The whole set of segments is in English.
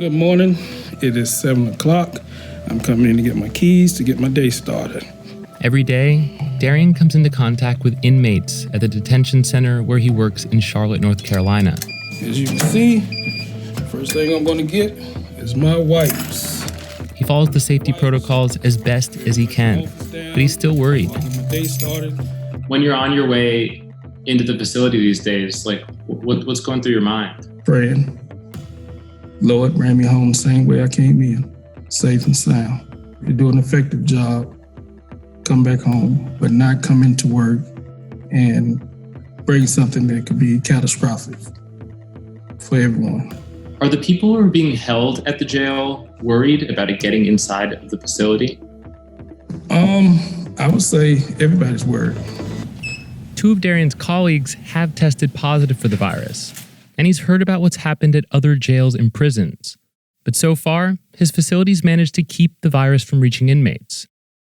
Good morning. It is 7 o'clock. I'm coming in to get my keys to get my day started. Every day, Darian comes into contact with inmates at the detention center where he works in Charlotte, North Carolina. As you can see, first thing I'm going to get is my wipes. He follows the safety protocols as best as he can, but he's still worried. Get my day started. When you're on your way into the facility these days, like what's going through your mind? Praying. Lord, bring me home the same way I came in, safe and sound. You do an effective job, come back home, but not come into work and bring something that could be catastrophic for everyone. Are the people who are being held at the jail worried about it getting inside of the facility? I would say everybody's worried. Two of Darian's colleagues have tested positive for the virus, and he's heard about what's happened at other jails and prisons. But so far, his facilities managed to keep the virus from reaching inmates.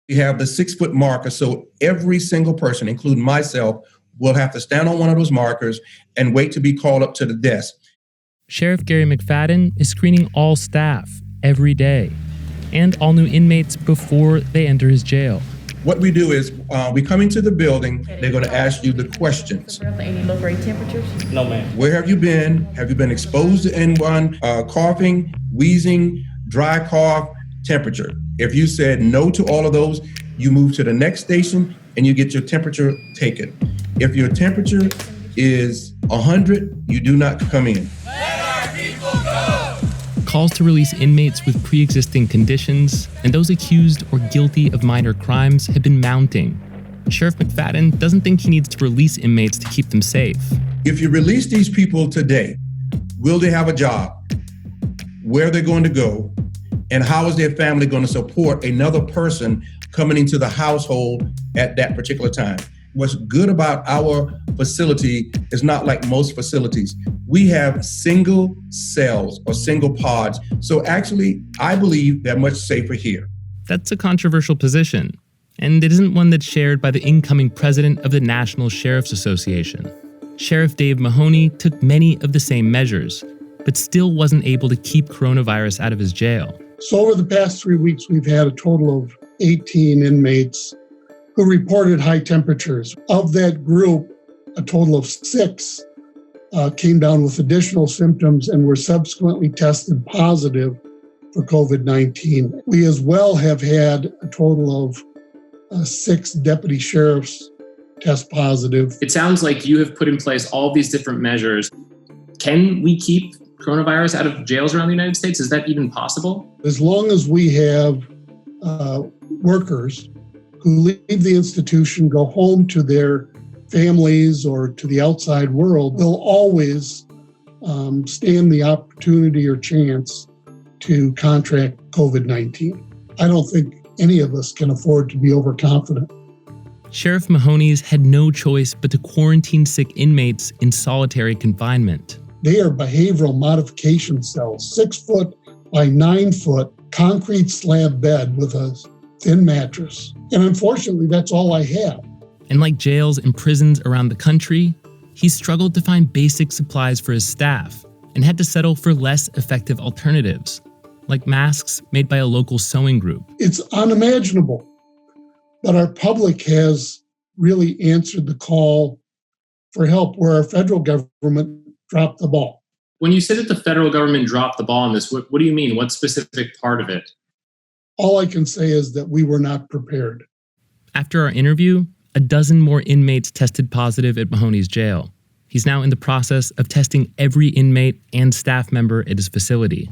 We have the 6-foot marker, so every single person, including myself, will have to stand on one of those markers and wait to be called up to the desk. Sheriff Gary McFadden is screening all staff every day and all new inmates before they enter his jail. What we do is we come into the building, they're going to ask you the questions. Any low-grade temperatures? No, ma'am. Where have you been? Have you been exposed to anyone? Coughing, wheezing, dry cough, temperature. If you said no to all of those, you move to the next station and you get your temperature taken. If your temperature is 100, you do not come in. Calls to release inmates with pre-existing conditions and those accused or guilty of minor crimes have been mounting. Sheriff McFadden doesn't think he needs to release inmates to keep them safe. If you release these people today, will they have a job? Where they're going to go? And how is their family going to support another person coming into the household at that particular time? What's good about our facility is not like most facilities. We have single cells or single pods. So actually, I believe they're much safer here. That's a controversial position, and it isn't one that's shared by the incoming president of the National Sheriff's Association. Sheriff Dave Mahoney took many of the same measures, but still wasn't able to keep coronavirus out of his jail. So over the past 3 weeks, we've had a total of 18 inmates who reported high temperatures. Of that group, a total of 6 came down with additional symptoms and were subsequently tested positive for COVID-19. We as well have had a total of 6 deputy sheriffs test positive. It sounds like you have put in place all these different measures. Can we keep coronavirus out of jails around the United States? Is that even possible? As long as we have workers who leave the institution, go home to their families or to the outside world, they'll always stand the opportunity or chance to contract COVID-19. I don't think any of us can afford to be overconfident. Sheriff Mahoney's had no choice but to quarantine sick inmates in solitary confinement. They are behavioral modification cells, 6 foot by 9 foot, concrete slab bed with a thin mattress. And unfortunately, that's all I have. And like jails and prisons around the country, he struggled to find basic supplies for his staff and had to settle for less effective alternatives, like masks made by a local sewing group. It's unimaginable, but our public has really answered the call for help where our federal government dropped the ball. When you say that the federal government dropped the ball on this, what do you mean? What specific part of it? All I can say is that we were not prepared. After our interview, a dozen more inmates tested positive at Mahoney's jail. He's now in the process of testing every inmate and staff member at his facility.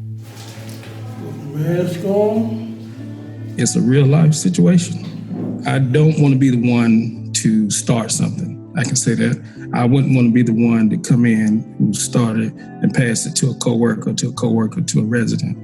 Mask on. It's a real life situation. I don't want to be the one to start something. I can say that. I wouldn't want to be the one to come in who started and pass it to a coworker, to a resident.